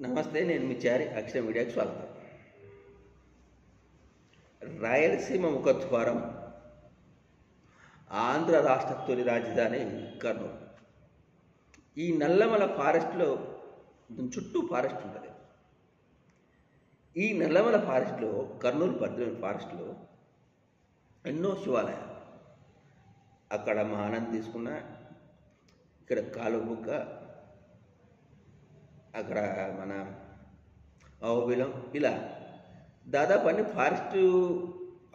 నమస్తే, నేను మీ చారి అక్షర మీడియాకి స్వాగతం. రాయలసీమ ముఖద్వారం, ఆంధ్ర రాష్ట్ర తొలి రాజధాని కర్నూలు. ఈ నల్లమల ఫారెస్ట్లో చుట్టూ ఫారెస్ట్ ఉంటుంది. ఈ నల్లమల ఫారెస్ట్లో, కర్నూలు పరిధిలోని ఫారెస్ట్లో ఎన్నో శివాలయాలు. అక్కడ మహానంది తీసుకున్న, ఇక్కడ కాలుబుగ్గ, అక్కడ మన అహోబిలం, ఇలా దాదాపు అన్ని ఫారెస్ట్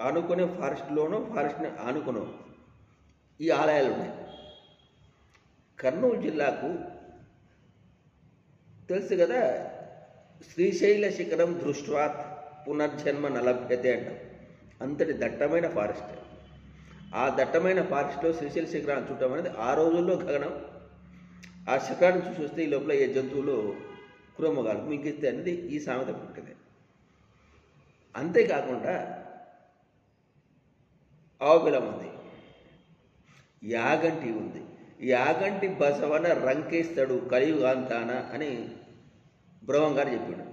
ఆనుకునే, ఫారెస్ట్ని ఆనుకునే ఈ ఆలయాలు ఉన్నాయి. కర్నూలు జిల్లాకు తెలుసు కదా, శ్రీశైల శిఖరం దృష్ట్యా పునర్జన్మ నలభ్యతే అంటాం. అంతటి దట్టమైన ఫారెస్ట్. ఆ దట్టమైన ఫారెస్ట్లో శ్రీశైల శిఖరాన్ని చూడటం అనేది ఆ రోజుల్లో గగనం. ఆ శిఖరాన్ని చూసి వస్తే ఈ లోపల ఏ జంతువులు కురమగాలు మింగిస్తే అనేది ఈ సామెత పుట్టింది. అంతేకాకుండా అహోబిలం ఉంది, యాగంటి ఉంది. యాగంటి బసవన రంకేస్తాడు కలియుగాంతాన అని బ్రహ్మం గారు చెప్పాడు.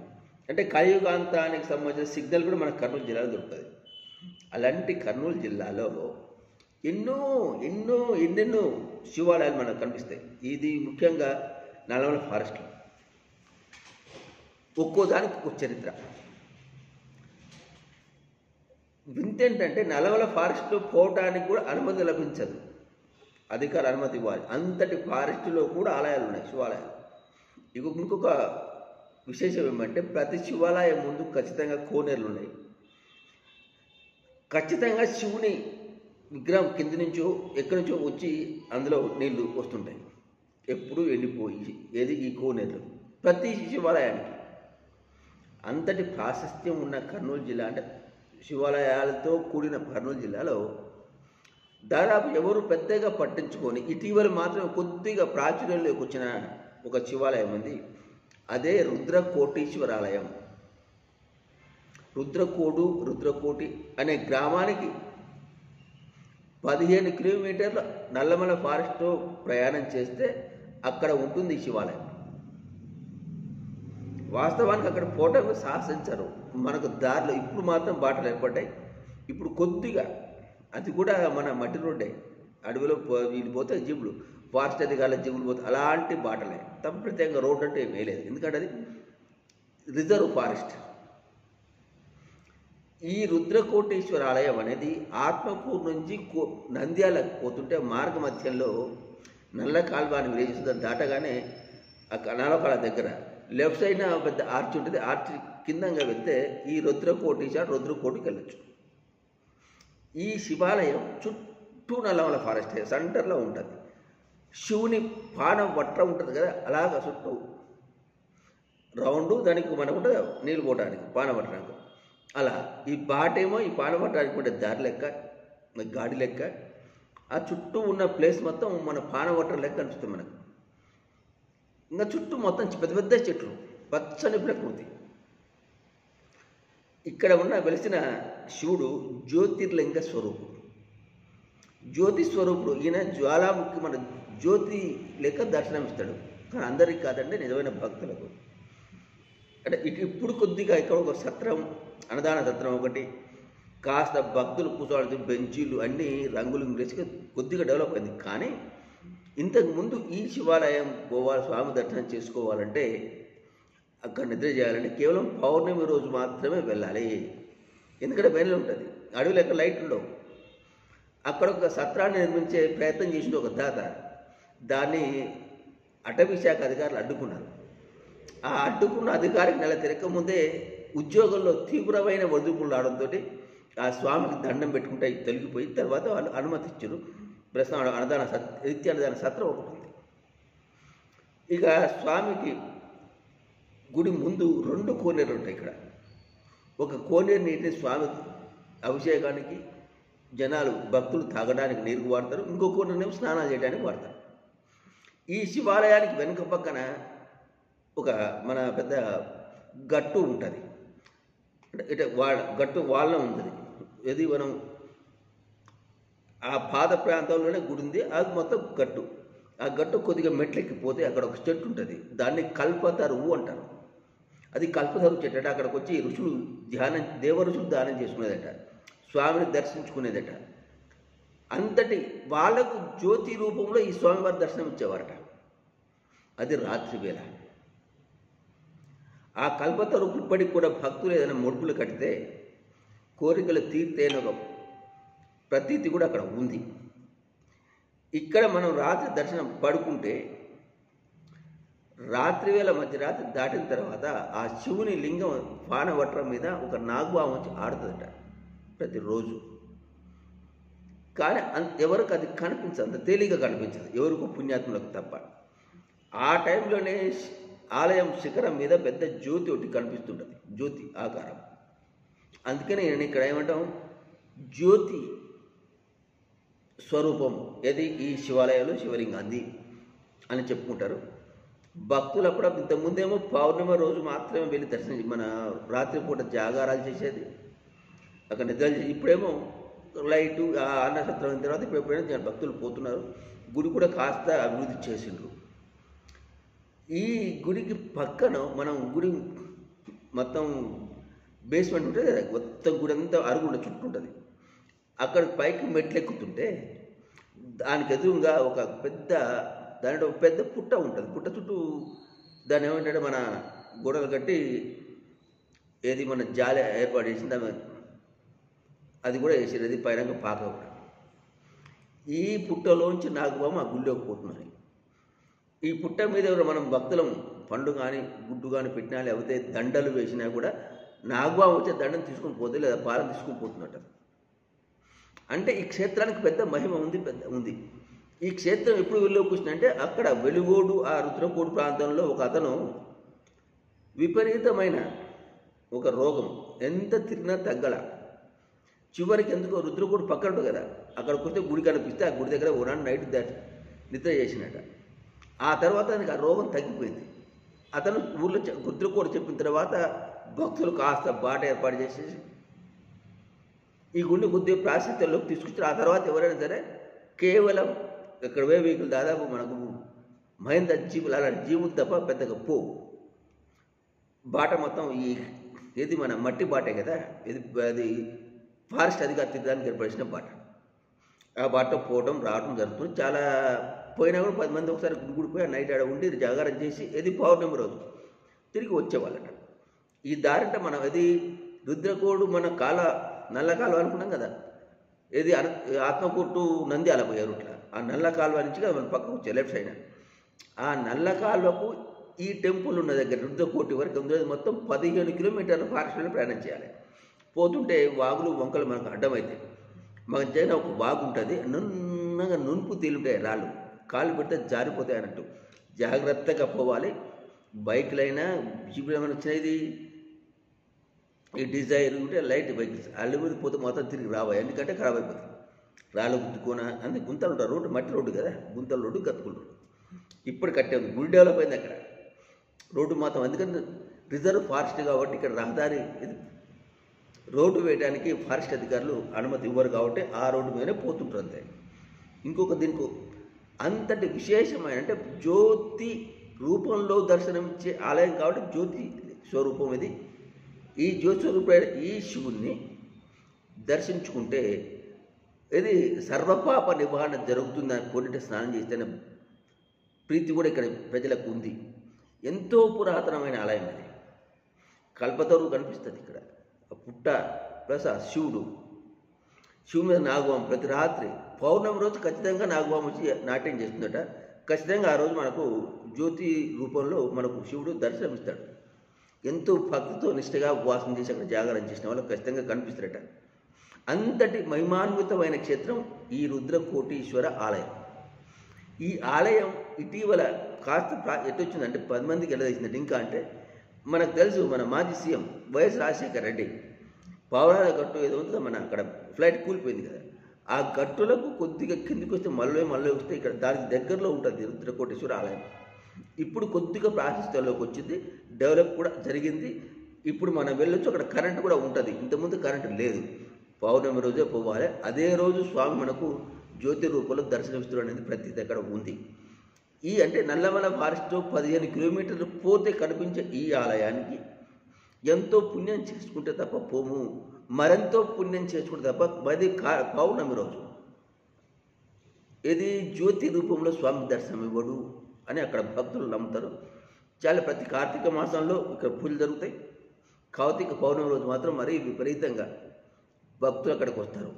అంటే కలియుగాంతానికి సంబంధించిన సిగ్నల్ కూడా మన కర్నూలు జిల్లాలో దొరుకుతుంది. అలాంటి కర్నూలు జిల్లాలో ఎన్నెన్నో శివాలయాలు మనకు కనిపిస్తాయి. ఇది ముఖ్యంగా నల్లమల ఫారెస్ట్లో. ఒక్కో దానికి ఒక్కో చరిత్ర. వింతేంటంటే నల్లమల ఫారెస్ట్లో పోవటానికి కూడా అనుమతి లభించదు, అధికార అనుమతి ఇవ్వాలి. అంతటి ఫారెస్ట్లో కూడా ఆలయాలు ఉన్నాయి, శివాలయాలు. ఇంకొక విశేషం ఏమంటే, ప్రతి శివాలయం ముందు ఖచ్చితంగా కోనేరులు ఉన్నాయి. ఖచ్చితంగా శివుని విగ్రహం కింది నుంచో ఎక్కడి నుంచో వచ్చి అందులో నీళ్లు వస్తుంటాయి. ఎప్పుడు ఎండిపోయి ఏది ఈ కోనేరులు ప్రతి శివాలయానికి. అంతటి ప్రాశస్త్యం ఉన్న కర్నూలు జిల్లా, అంటే శివాలయాలతో కూడిన కర్నూలు జిల్లాలో దాదాపు ఎవరు పెద్దగా పట్టించుకొని ఇటీవల మాత్రం కొద్దిగా ప్రాచుర్యంలోకి వచ్చిన ఒక శివాలయం ఉంది. అదే రుద్రకోటీశ్వరాలయం. రుద్రకోటి అనే గ్రామానికి 15 కిలోమీటర్ల నల్లమల ఫారెస్ట్తో ప్రయాణం చేస్తే అక్కడ ఉంటుంది ఈ శివాలయం. వాస్తవానికి అక్కడ పోవటం సాహసించరు. మనకు దారిలో ఇప్పుడు మాత్రం బాటలు ఏర్పడ్డాయి. ఇప్పుడు కొద్దిగా, అది కూడా మన మట్టి రోడ్డే, అడవిలో వీళ్ళు పోతే జీబులు, ఫారెస్ట్ అధికారుల జీబులు పోతే అలాంటి బాటలే తప్ప ప్రత్యేకంగా రోడ్డు అంటే ఏమీ లేదు. ఎందుకంటే అది రిజర్వ్ ఫారెస్ట్. ఈ రుద్రకోటేశ్వర ఆలయం అనేది ఆత్మకూరు నుంచి నంద్యాలకు పోతుంటే మార్గ మధ్యంలో నల్ల కాల్వాని విలేజ్ దాటగానే ఆ కనాలకాల దగ్గర లెఫ్ట్ సైడ్న పెద్ద ఆర్చ్ ఉంటుంది. ఆర్చ్ కిందంగా వెళ్తే ఈ రుద్రకోటికి వెళ్ళచ్చు. ఈ శివాలయం చుట్టూ నల్లమల ఫారెస్ట్ సెంటర్లో ఉంటుంది. శివుని పానవట్ర ఉంటుంది కదా, అలాగ చుట్టూ రౌండ్, దానికి మనకు ఉంటుంది నీళ్ళు పోవడానికి పానవట్రానికి. అలా ఈ బాటేమో ఈ పానవట్రానికి ఉండే దారి లెక్క, గాడి లెక్క. ఆ చుట్టూ ఉన్న ప్లేస్ మొత్తం మన పానవట్ర లెక్క కనిపిస్తుంది మనకు. ఇంకా చుట్టూ మొత్తం పెద్ద పెద్ద చెట్లు, పచ్చని ప్రకృతి. ఇక్కడ వెలిసిన శివుడు జ్యోతిర్లింగ స్వరూపుడు, జ్యోతి స్వరూపుడు. ఈయన జ్వాలాముఖి, మన జ్యోతి లెక్క దర్శనమిస్తాడు. కానీ అందరికీ కాదండి, నిజమైన భక్తులకు. అంటే ఇప్పుడు కొద్దిగా ఇక్కడ ఒక సత్రం, అన్నదాన సత్రం ఒకటి, కాస్త భక్తులు కూర్చోవాలి బెంచీలు అన్నీ రంగులు వేసి కొద్దిగా డెవలప్ అయింది. కానీ ఇంతకుముందు ఈ శివాలయం పోవాలి, స్వామి దర్శనం చేసుకోవాలంటే, అక్కడ నిద్ర చేయాలంటే కేవలం పౌర్ణమి రోజు మాత్రమే వెళ్ళాలి. ఎందుకంటే వెన్నెల ఉంటుంది, అడవిలో ఎక్కడ లైట్ ఉండవు. అక్కడ ఒక సత్రాన్ని నిర్మించే ప్రయత్నం చేసిన ఒక దాత, దాన్ని అటవీ శాఖ అధికారులు అడ్డుకున్నారు. ఆ అడ్డుకున్న అధికారికి నెల తిరగకముందే ఉద్యోగంలో తీవ్రమైన ఒడిదుడుకులు రావడంతో ఆ స్వామికి దండం పెట్టుకుంటే తొలగిపోయి తర్వాత వాళ్ళు అనుమతి ఇచ్చారు. ప్రస్తుతం నిత్యాన్నదాన సత్రం ఒకటి ఉంది. ఇక స్వామికి గుడి ముందు 2 కోనేరులు ఉంటాయి. ఇక్కడ ఒక కోనేరు నీటిని స్వామి అభిషేకానికి, జనాలు భక్తులు తాగడానికి నీరుకు వాడతారు. ఇంకో కోనేరునేమో స్నానాలు చేయడానికి వాడతారు. ఈ శివాలయానికి వెనుక పక్కన ఒక మన పెద్ద గట్టు ఉంటుంది. అంటే గట్టు వాళ్ళ ఉంటుంది. ఇది మనం ఆ పాద ప్రాంతంలోనే గుడి ఉంది. అది మొత్తం గట్టు. ఆ గట్టు కొద్దిగా మెట్లెక్కిపోతే అక్కడ ఒక చెట్టు ఉంటుంది, దాన్ని కల్పతరువు అంటారు. అది కల్పతరు చెట్టట. అక్కడికి వచ్చి ఋషులు దేవ ఋషులు ధ్యానం చేసుకునేదట, స్వామిని దర్శించుకునేదట. అంతటి వాళ్ళకు జ్యోతి రూపంలో ఈ స్వామివారి దర్శనం ఇచ్చేవారట. అది రాత్రి వేళ. ఆ కల్పతరుకు ఇప్పటికి కూడా భక్తులు ఏదైనా ముడుపులు కడితే కోరికలు తీర్తేన ఒక ప్రతీతి కూడా అక్కడ ఉంది. ఇక్కడ మనం రాత్రి దర్శనం పడుకుంటే రాత్రి వేళ మధ్యరాత్రి దాటిన తర్వాత ఆ శివుని లింగం పానవట్రం మీద ఒక నాగుపాము వచ్చి ఆడుతుందట ప్రతిరోజు. కానీ ఎవరికి అది కనిపించదు, అంత తేలిక కనిపించదు, ఎవరికో పుణ్యాత్ములకు తప్ప. ఆ టైంలోనే ఆలయం శిఖరం మీద పెద్ద జ్యోతి ఒకటి కనిపిస్తుంటుంది, జ్యోతి ఆకారం. అందుకనే నేను ఇక్కడ ఏమంటాం, జ్యోతి స్వరూపం ఏది ఈ శివాలయంలో శివలింగం అది అని చెప్పుకుంటారు భక్తులు. అప్పుడు ఇంతకుముందేమో పౌర్ణమి రోజు మాత్రమే వెళ్ళి దర్శనం, మన రాత్రిపూట జాగారాలు చేసేది, అక్కడ నిద్రలు చేసి. ఇప్పుడేమో లైటు అన్నసత్రం అయిన తర్వాత ఇప్పుడు ఎప్పుడైనా భక్తులు పోతున్నారు. గుడి కూడా కాస్త అభివృద్ధి చేసిండ్రు. ఈ గుడికి పక్కన మనం గుడి మొత్తం బేస్మెంట్ ఉంటుంది కదా, మొత్తం గుడి అంతా అరుగుండ చుట్టూ ఉంటుంది. అక్కడ పైకి మెట్లు ఎక్కుతుంటే దానికి ఎదురుగా ఒక దాంట్లో పెద్ద పుట్ట ఉంటుంది. పుట్ట చుట్టూ దాన్ని ఏమంటే మన గోడలు కట్టి ఏది మన జాలి ఏర్పాటు చేసింది, అది కూడా వేసారు. అది పైన పాక కూడా. ఈ పుట్టలోంచి నాగుపాము ఆ గుళ్ళోకి పోతున్నాయి. ఈ పుట్ట మీద మనం భక్తులం పండు కానీ గుడ్డు కానీ పెట్టినా, లేకపోతే దండలు వేసినా కూడా నాగుపాము వచ్చే దండను తీసుకొని పోతే, లేదా పాలన తీసుకొని పోతున్నట్టు. అంటే ఈ క్షేత్రానికి పెద్ద మహిమ ఉంది. ఈ క్షేత్రం ఎప్పుడు వెళ్ళిలోకి వచ్చిందంటే అక్కడ వెలుగోడు ఆ రుద్రకోడు ప్రాంతంలో ఒక అతను విపరీతమైన ఒక రోగం, ఎంత తిరిగినా తగ్గల. చివరికి ఎందుకో రుద్రకోడు పక్కన ఉంటుంది కదా, అక్కడికి వస్తే గుడి కనిపిస్తే ఆ గుడి దగ్గర ఓనాడు నైట్ నిద్ర చేసినట్ట. ఆ తర్వాత ఆయనకి ఆ రోగం తగ్గిపోయింది. అతను ఊళ్ళో రుద్రకోడు చెప్పిన తర్వాత భక్తులు కాస్త బాట ఏర్పాటు చేసేసి ఈ గుడిని కొద్దిగా ప్రాశస్త్యంలోకి తీసుకొచ్చారు. ఆ తర్వాత ఎవరైనా సరే కేవలం ఇక్కడ వెహికల్ దాదాపు మనకు మహేంద్ర జీవులు అలాంటి జీవులు తప్ప పెద్దగా పోవు. బాట మొత్తం ఏది మన మట్టి బాటే కదా, అది ఫారెస్ట్ అధికారి తిరగడానికి ఏర్పడిన బాట. ఆ బాటలో పోవడం రావడం జరుగుతుంది. చాలా పోయినా కూడా 10 మంది ఒకసారి గుడిపోయి నైట్ ఆడ ఉండి జాగారం చేసి ఏది పౌర్ణమి రోజు తిరిగి వచ్చేవాళ్ళట. ఈ దారింట మనం ఏది రుద్రకోడు మన నల్ల కాలువ అనుకున్నాం కదా, ఏది ఆత్మకూరు నంద్యాల పోయే రూట్లో ఆ నల్ల కాలువ నుంచి కదా మన పక్కకు వచ్చే లెఫ్ట్ సైడ్. ఆ నల్ల కాలువకు ఈ టెంపుల్ ఉన్న దగ్గర రుద్రకోటి వరకు ఉంది. మొత్తం 15 కిలోమీటర్ల ఫారెస్ట్లో ప్రయాణం చేయాలి. పోతుంటే వాగులు వంకలు మనకు అడ్డమవుతాయి. మనకు జైన ఒక వాగు ఉంటుంది, నున్నగా నునుపు తేలుంటాయి రాళ్ళు, కాళ్ళు పెడితే జారిపోతాయి అన్నట్టు. జాగ్రత్తగా పోవాలి. బైక్లైనా జీపులు ఏమైనా వచ్చినది ఈ డిజైర్ ఉంటే లైట్ బైక్స్ అల్లు మీద పోతే మొత్తం తిరిగి రావాలి, ఎందుకంటే ఖరాబ్ అయిపోతుంది. రాళ్ళు గుద్దుకోన అందుకే గుంతలు ఉంటారు. రోడ్డు మట్టి రోడ్డు కదా, గుంతల రోడ్డు గతుకుల రోడ్డు ఇప్పుడు కట్టే ఉంది. గుడి డెవలప్ అయింది అక్కడ రోడ్డు మాత్రం. ఎందుకంటే రిజర్వ్ ఫారెస్ట్ కాబట్టి ఇక్కడ రహదారి రోడ్డు వేయడానికి ఫారెస్ట్ అధికారులు అనుమతి ఇవ్వరు కాబట్టి ఆ రోడ్డు మీదనే పోతుంటారు అంతే. ఇంకొక దీనికి అంతటి విశేషమైన అంటే జ్యోతి రూపంలో దర్శనమిచ్చే ఆలయం కాబట్టి జ్యోతి స్వరూపం ఇది. ఈ జ్యోతి స్వరూపమైన ఈ శివుణ్ణి దర్శించుకుంటే ఇది సర్వపాప నివారణ జరుగుతుందని కోరిట స్నానం చేస్తేనే ప్రీతి కూడా ఇక్కడ ప్రజలకు ఉంది. ఎంతో పురాతనమైన ఆలయం అది. కల్పతరు కనిపిస్తుంది ఇక్కడ. పుట్ట ప్లస్ ఆ శివుడు మీద నాగవాము ప్రతి రాత్రి పౌర్ణమి రోజు ఖచ్చితంగా నాగవాము వచ్చి నాట్యం చేస్తుందట. ఖచ్చితంగా ఆ రోజు మనకు జ్యోతి రూపంలో మనకు శివుడు దర్శనమిస్తాడు. ఎంతో భక్తితో నిష్ఠగా ఉపవాసం చేసి అక్కడ జాగరణ చేసిన వాళ్ళకి ఖచ్చితంగా కనిపిస్తారట. అంతటి మహిమాన్వితమైన క్షేత్రం ఈ రుద్రకోటీశ్వర ఆలయం. ఈ ఆలయం ఇటీవల కాస్త ఎట్టొచ్చిందంటే 10 మందికి వెళ్ళదీసిందంటే. ఇంకా అంటే మనకు తెలుసు మన మాజీ సీఎం వైఎస్ రాజశేఖర్ రెడ్డి పావురాల గట్టు ఏదో ఉంటుందో మన అక్కడ ఫ్లైట్ కూలిపోయింది కదా, ఆ గట్టులకు కొద్దిగా కిందికి వస్తే మళ్ళీ వస్తే ఇక్కడ దానికి దగ్గరలో ఉంటుంది రుద్రకోటేశ్వర ఆలయం. ఇప్పుడు కొద్దిగా ప్రాశస్త్యంలోకి వచ్చింది, డెవలప్ కూడా జరిగింది. ఇప్పుడు మనం వెళ్ళొచ్చు, అక్కడ కరెంటు కూడా ఉంటుంది. ఇంతకుముందు కరెంటు లేదు. పౌర్ణమి రోజే పోవాలి. అదే రోజు స్వామి మనకు జ్యోతి రూపంలో దర్శనమిస్తుడు అనేది ప్రతి దగ్గర ఉంది. అంటే నల్లమల ఫారెస్ట్ 15 కిలోమీటర్లు పోతే కనిపించే ఈ ఆలయానికి ఎంతో పుణ్యం చేసుకుంటే తప్ప పోము, మరెంతో పుణ్యం చేసుకుంటే తప్ప అది పౌర్ణమి రోజు ఇది జ్యోతి రూపంలో స్వామి దర్శనం ఇవ్వడు అని అక్కడ భక్తులు నమ్ముతారు. చాలా ప్రతి కార్తీక మాసంలో ఇక్కడ పూజలు జరుగుతాయి. కార్తీక పౌర్ణమి రోజు మాత్రం మరీ విపరీతంగా భక్తులు అక్కడికి వస్తారు.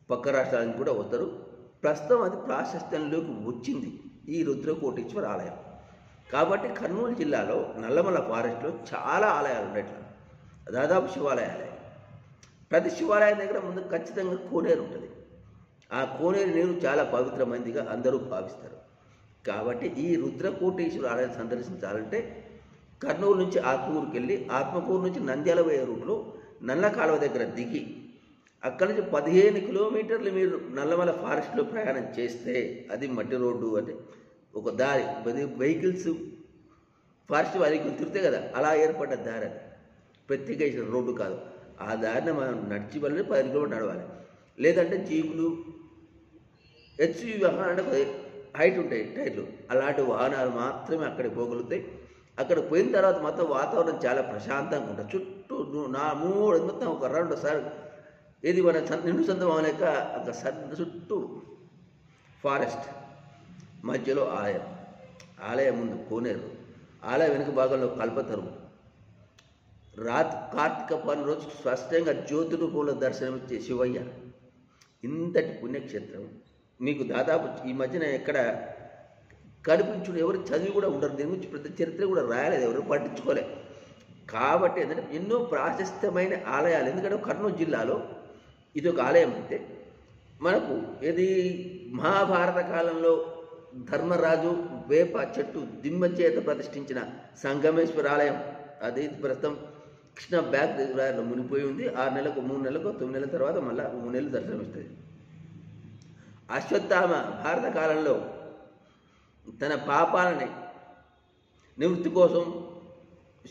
పక్క రాష్ట్రాల నుంచి కూడా వస్తారు. ప్రస్తుతం అది ప్రాశస్త్యంలోకి వచ్చింది ఈ రుద్రకోటేశ్వర ఆలయం. కాబట్టి కర్నూలు జిల్లాలో నల్లమల ఫారెస్ట్లో చాలా ఆలయాలు ఉన్నాయి. దాదాపు శివాలయాలే. ప్రతి శివాలయం దగ్గర ముందు ఖచ్చితంగా కోనేరు ఉంటుంది. ఆ కోనేరు నీరు చాలా పవిత్రమైనదిగా అందరూ భావిస్తారు. కాబట్టి ఈ రుద్రకోటేశ్వర ఆలయం సందర్శించాలంటే కర్నూలు నుంచి ఆత్మకూరుకి వెళ్ళి ఆత్మకూరు నుంచి నంద్యాల పోయే రూట్లో నల్ల కాలువ దగ్గర దిగి అక్కడి నుంచి 15 కిలోమీటర్లు మీరు నల్లమల ఫారెస్ట్లో ప్రయాణం చేస్తే అది మట్టి రోడ్డు, అంటే ఒక దారి, వెహికల్స్ ఫారెస్ట్ వెహికల్ తిరిగితే కదా అలా ఏర్పడ్డ దారి, అది ప్రత్యేక రోడ్డు కాదు. ఆ దారిని మనం నడిచి వెళ్ళి 10 కిలోమీటర్లు నడవాలి. లేదంటే జీపులు, హెచ్యువి వాహనాలు అంటే హైట్ ఉంటాయి టైర్లు, అలాంటి వాహనాలు మాత్రమే అక్కడికి పోగలుగుతాయి. అక్కడ పోయిన తర్వాత మొత్తం వాతావరణం చాలా ప్రశాంతంగా ఉంటుంది. చుట్టూ 3 మొత్తం ఒక రౌండ్ సార్ ఇది మన నిండు సంతం అనేక చుట్టూ ఫారెస్ట్, మధ్యలో ఆలయం, ఆలయం ముందు కోనేరు, ఆలయం వెనుక భాగంలో కల్పతరువు. కార్తీక పౌర్ణమి రోజు స్పష్టంగా జ్యోతి రూపంలో దర్శనమిచ్చే శివయ్య. ఇంతటి పుణ్యక్షేత్రం మీకు దాదాపు ఈ మధ్యన ఎక్కడ కనిపించుడు, ఎవరు చదివి కూడా ఉండరు. దీని గురించి పెద్ద చరిత్ర కూడా రాయలేదు, ఎవరు పట్టించుకోలేదు. కాబట్టి ఏంటంటే ఎన్నో ప్రాశస్త్యమైన ఆలయాలు. ఎందుకంటే కర్నూలు జిల్లాలో ఇది ఒక ఆలయం అయితే మనకు ఇది మహాభారత కాలంలో ధర్మరాజు వేప చెట్టు దిమ్మ చేత ప్రతిష్ఠించిన సంగమేశ్వర ఆలయం. అది ప్రస్తుతం కృష్ణ బ్యాక్ దగ్గర మునిపోయి ఉంది. 6 నెలలకు 3 నెలలకు 9 నెలల తర్వాత మళ్ళీ 3 నెలలు దర్శనమిస్తుంది. అశ్వత్థామ భారత కాలంలో తన పాపాలని నివృత్తి కోసం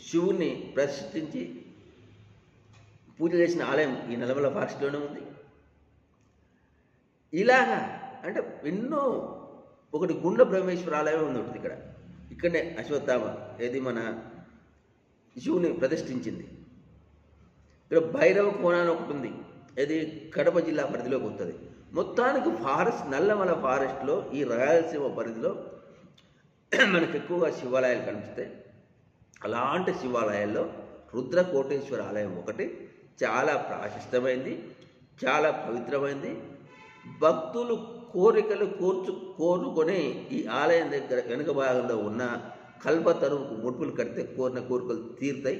శివుణ్ణి ప్రతిష్ఠించి పూజ చేసిన ఆలయం ఈ నల్లమల ఫారెస్ట్లోనే ఉంది. ఇలాగా అంటే ఎన్నో, ఒకటి గుండ్ల బ్రహ్మేశ్వర ఆలయం ఉంది ఒకటి ఇక్కడనే అశ్వత్థామ ఏది మన శివుని ప్రతిష్ఠించింది. ఇక్కడ భైరవ కోణాన్ని ఒకటి ఉంది, ఇది కడప జిల్లా పరిధిలోకి వస్తుంది. మొత్తానికి ఫారెస్ట్, నల్లమల ఫారెస్ట్లో ఈ రాయలసీమ పరిధిలో మనకు ఎక్కువగా శివాలయాలు కనిపిస్తాయి. అలాంటి శివాలయాల్లో రుద్రకోటేశ్వర ఆలయం ఒకటి చాలా ప్రాశస్తమైంది, చాలా పవిత్రమైంది. భక్తులు కోరికలు కోరుకొని ఈ ఆలయం దగ్గర వెనుక భాగంలో ఉన్న కల్పతరువుకు ముడుపులు కడితే కోరిన కోరికలు తీరుతాయి.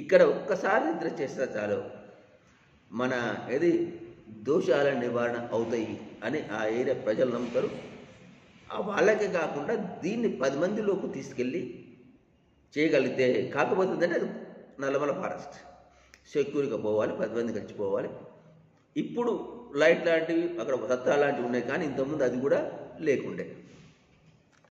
ఇక్కడ ఒక్కసారి నిద్ర చేస్తే చాలు మన దోషాల నివారణ అవుతాయి అని ఆ ఏరియా ప్రజలు నమ్ముతారు. వాళ్ళకే కాకుండా దీన్ని 10 మందిలోకి తీసుకెళ్ళి చేయగలిగితే, కాకపోతే ఏంటంటే అది నల్లమల ఫారెస్ట్, సెక్యూర్గా పోవాలి, 10 మంది కలిసి పోవాలి. ఇప్పుడు లైట్ లాంటివి అక్కడ సత్తా లాంటివి ఉన్నాయి, కానీ ఇంతకుముందు అది కూడా లేకుండే.